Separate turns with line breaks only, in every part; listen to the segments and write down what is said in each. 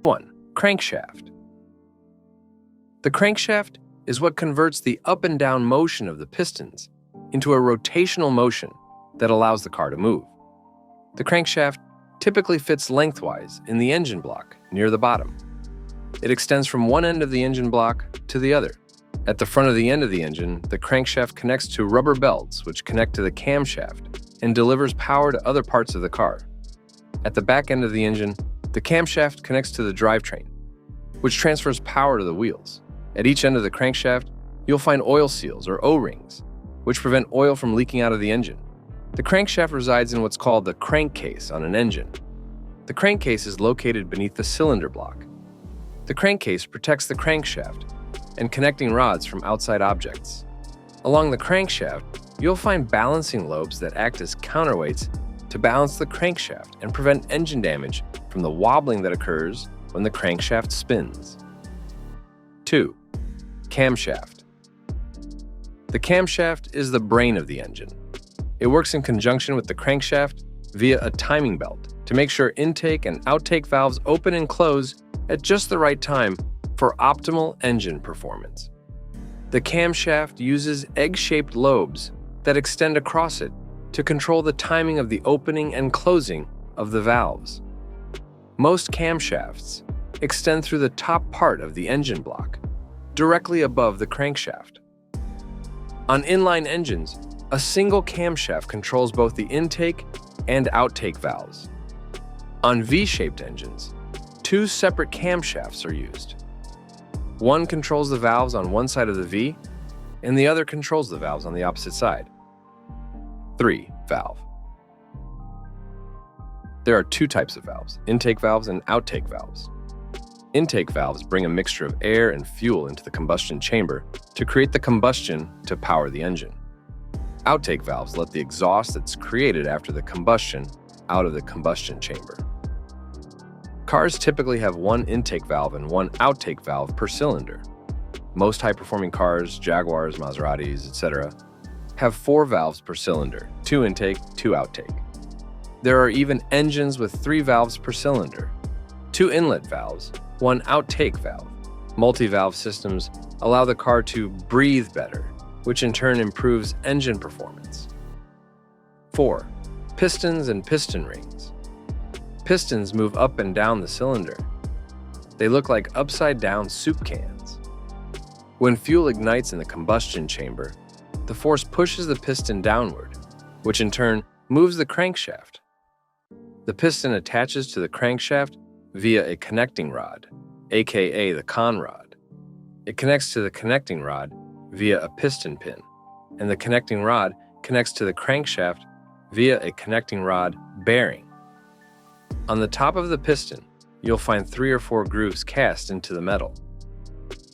1. Crankshaft. The crankshaft is what converts the up and down motion of the pistons into a rotational motion that allows the car to move. The crankshaft typically fits lengthwise in the engine block near the bottom. It extends from one end of the engine block to the other. At the front of the end of the engine, the crankshaft connects to rubber belts which connect to the camshaft and delivers power to other parts of the car. At the back end of the engine, the camshaft connects to the drivetrain, which transfers power to the wheels. At each end of the crankshaft, you'll find oil seals or O-rings, which prevent oil from leaking out of the engine. The crankshaft resides in what's called the crankcase on an engine. The crankcase is located beneath the cylinder block. The crankcase protects the crankshaft and connecting rods from outside objects. Along the crankshaft, you'll find balancing lobes that act as counterweights to balance the crankshaft and prevent engine damage from the wobbling that occurs when the crankshaft spins. 2. Camshaft. The camshaft is the brain of the engine. It works in conjunction with the crankshaft via a timing belt to make sure intake and outtake valves open and close at just the right time for optimal engine performance. The camshaft uses egg-shaped lobes that extend across it to control the timing of the opening and closing of the valves. Most camshafts extend through the top part of the engine block, directly above the crankshaft. On inline engines, a single camshaft controls both the intake and outtake valves. On V-shaped engines, two separate camshafts are used. One controls the valves on one side of the V, and the other controls the valves on the opposite side. 3. Valve. There are two types of valves, intake valves and outtake valves. Intake valves bring a mixture of air and fuel into the combustion chamber to create the combustion to power the engine. Outtake valves let the exhaust that's created after the combustion out of the combustion chamber. Cars typically have one intake valve and one outtake valve per cylinder. Most high-performing cars, Jaguars, Maseratis, etc., have 4 valves per cylinder, 2 intake, 2 outtake. There are even engines with 3 valves per cylinder, 2 inlet valves, 1 outtake valve. Multi-valve systems allow the car to breathe better, which in turn improves engine performance. 4. Pistons and piston rings. Pistons move up and down the cylinder. They look like upside-down soup cans. When fuel ignites in the combustion chamber, the force pushes the piston downward, which in turn moves the crankshaft. The piston attaches to the crankshaft via a connecting rod, aka the con rod. It connects to the connecting rod via a piston pin, and the connecting rod connects to the crankshaft via a connecting rod bearing. On the top of the piston, you'll find 3 or 4 grooves cast into the metal.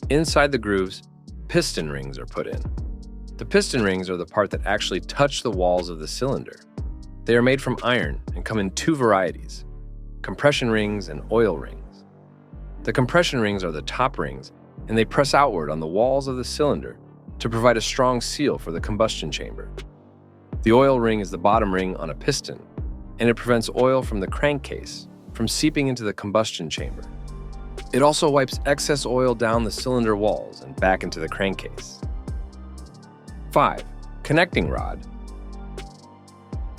Inside the grooves, piston rings are put in. The piston rings are the part that actually touch the walls of the cylinder. They are made from iron and come in 2 varieties, compression rings and oil rings. The compression rings are the top rings, and they press outward on the walls of the cylinder to provide a strong seal for the combustion chamber. The oil ring is the bottom ring on a piston, and it prevents oil from the crankcase from seeping into the combustion chamber. It also wipes excess oil down the cylinder walls and back into the crankcase. 5. Connecting rod.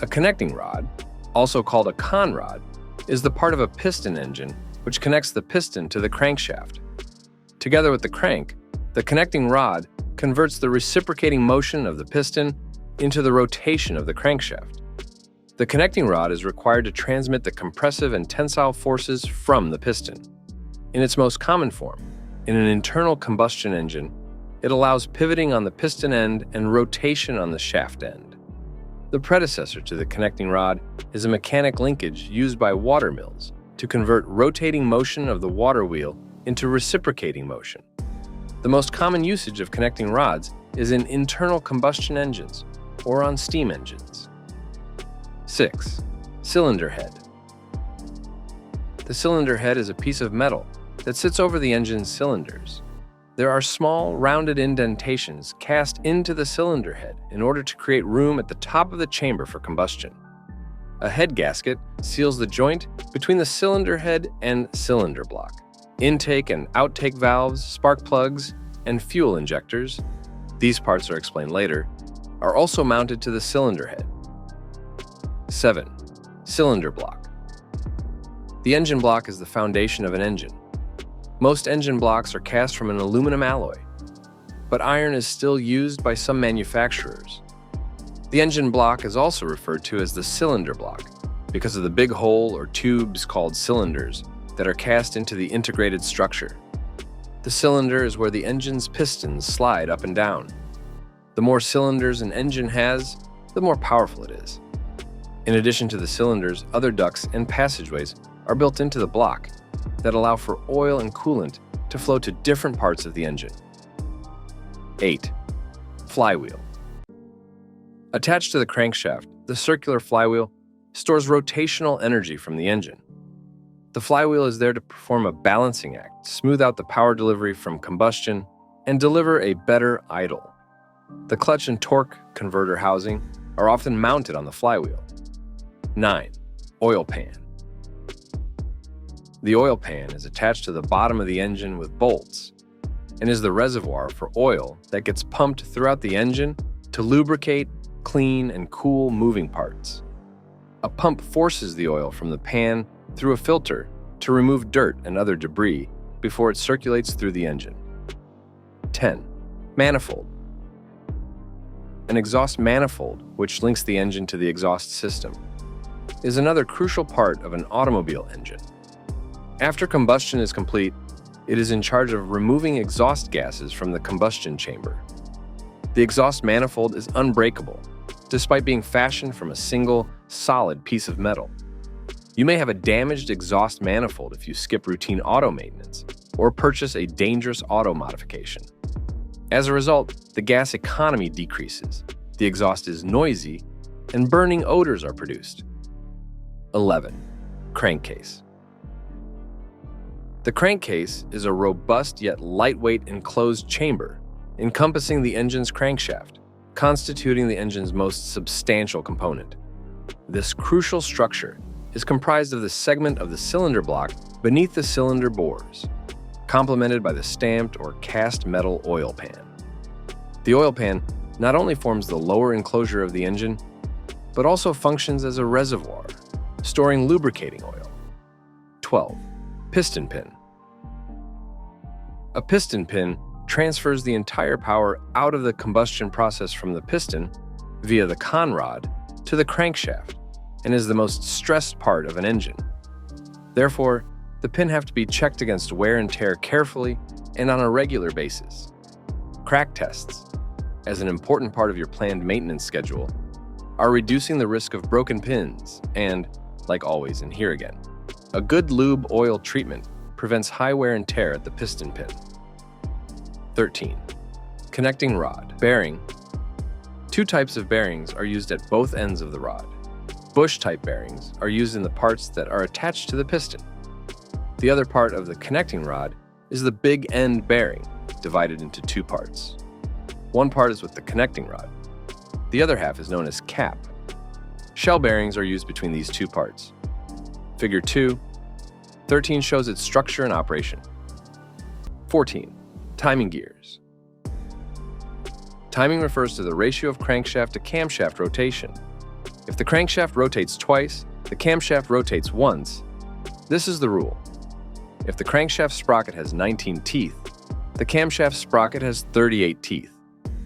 A connecting rod, also called a con rod, is the part of a piston engine which connects the piston to the crankshaft. Together with the crank, the connecting rod converts the reciprocating motion of the piston into the rotation of the crankshaft. The connecting rod is required to transmit the compressive and tensile forces from the piston. In its most common form, in an internal combustion engine, it allows pivoting on the piston end and rotation on the shaft end. The predecessor to the connecting rod is a mechanic linkage used by water mills to convert rotating motion of the water wheel into reciprocating motion. The most common usage of connecting rods is in internal combustion engines or on steam engines. 6. Cylinder head. The cylinder head is a piece of metal that sits over the engine's cylinders. There are small, rounded indentations cast into the cylinder head in order to create room at the top of the chamber for combustion. A head gasket seals the joint between the cylinder head and cylinder block. Intake and outtake valves, spark plugs, and fuel injectors, these parts are explained later, are also mounted to the cylinder head. 7. Cylinder block. The engine block is the foundation of an engine. Most engine blocks are cast from an aluminum alloy, but iron is still used by some manufacturers. The engine block is also referred to as the cylinder block because of the big hole or tubes called cylinders that are cast into the integrated structure. The cylinder is where the engine's pistons slide up and down. The more cylinders an engine has, the more powerful it is. In addition to the cylinders, other ducts and passageways are built into the block that allow for oil and coolant to flow to different parts of the engine. 8. Flywheel. Attached to the crankshaft, the circular flywheel stores rotational energy from the engine. The flywheel is there to perform a balancing act, smooth out the power delivery from combustion, and deliver a better idle. The clutch and torque converter housing are often mounted on the flywheel. 9. Oil pan. The oil pan is attached to the bottom of the engine with bolts and is the reservoir for oil that gets pumped throughout the engine to lubricate, clean, and cool moving parts. A pump forces the oil from the pan through a filter to remove dirt and other debris before it circulates through the engine. 10. Manifold. An exhaust manifold, which links the engine to the exhaust system, is another crucial part of an automobile engine. After combustion is complete, it is in charge of removing exhaust gases from the combustion chamber. The exhaust manifold is unbreakable, despite being fashioned from a single, solid piece of metal. You may have a damaged exhaust manifold if you skip routine auto maintenance or purchase a dangerous auto modification. As a result, the gas economy decreases, the exhaust is noisy, and burning odors are produced. 11. Crankcase. The crankcase is a robust yet lightweight enclosed chamber encompassing the engine's crankshaft, constituting the engine's most substantial component. This crucial structure is comprised of the segment of the cylinder block beneath the cylinder bores, complemented by the stamped or cast metal oil pan. The oil pan not only forms the lower enclosure of the engine, but also functions as a reservoir, storing lubricating oil. 12. Piston pin. A piston pin transfers the entire power out of the combustion process from the piston via the conrod to the crankshaft and is the most stressed part of an engine. Therefore, the pin have to be checked against wear and tear carefully and on a regular basis. Crack tests, as an important part of your planned maintenance schedule, are reducing the risk of broken pins and, like always and here again, a good lube oil treatment prevents high wear and tear at the piston pin. 13. Connecting rod. Bearing. Two types of bearings are used at both ends of the rod. Bush-type bearings are used in the parts that are attached to the piston. The other part of the connecting rod is the big end bearing, divided into two parts. One part is with the connecting rod. The other half is known as cap. Shell bearings are used between these two parts. Figure 2, 13 shows its structure and operation. 14. Timing gears. Timing refers to the ratio of crankshaft to camshaft rotation. If the crankshaft rotates twice, the camshaft rotates once. This is the rule. If the crankshaft sprocket has 19 teeth, the camshaft sprocket has 38 teeth.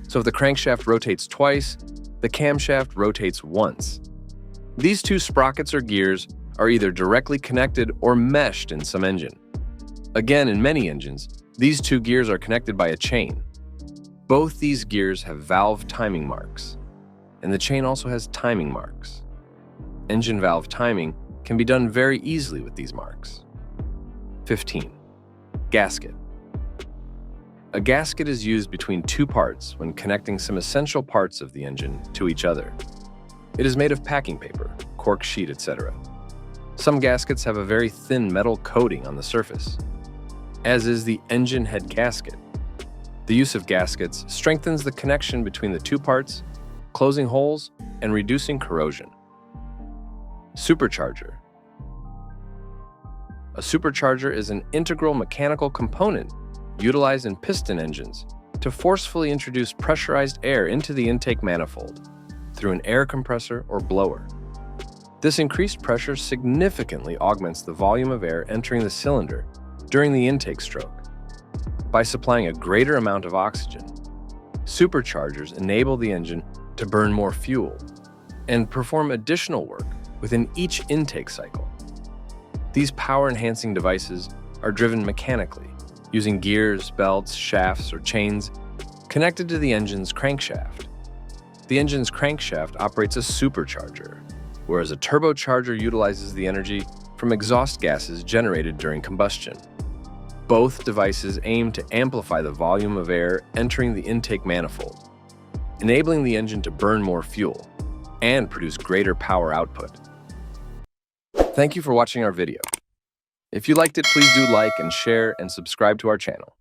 So if the crankshaft rotates twice, the camshaft rotates once. These two sprockets or gears are either directly connected or meshed in some engine. Again, in many engines, these two gears are connected by a chain. Both these gears have valve timing marks, and the chain also has timing marks. Engine valve timing can be done very easily with these marks. 15. Gasket. A gasket is used between two parts when connecting some essential parts of the engine to each other. It is made of packing paper, cork sheet, etc. Some gaskets have a very thin metal coating on the surface, as is the engine head gasket. The use of gaskets strengthens the connection between the two parts, closing holes and reducing corrosion. Supercharger. A supercharger is an integral mechanical component utilized in piston engines to forcefully introduce pressurized air into the intake manifold through an air compressor or blower. This increased pressure significantly augments the volume of air entering the cylinder during the intake stroke. By supplying a greater amount of oxygen, superchargers enable the engine to burn more fuel and perform additional work within each intake cycle. These power-enhancing devices are driven mechanically, using gears, belts, shafts, or chains connected to the engine's crankshaft. The engine's crankshaft operates a supercharger, whereas a turbocharger utilizes the energy from exhaust gases generated during combustion. Both devices aim to amplify the volume of air entering the intake manifold, enabling the engine to burn more fuel and produce greater power output. Thank you for watching our video. If you liked it, please do like and share and subscribe to our channel.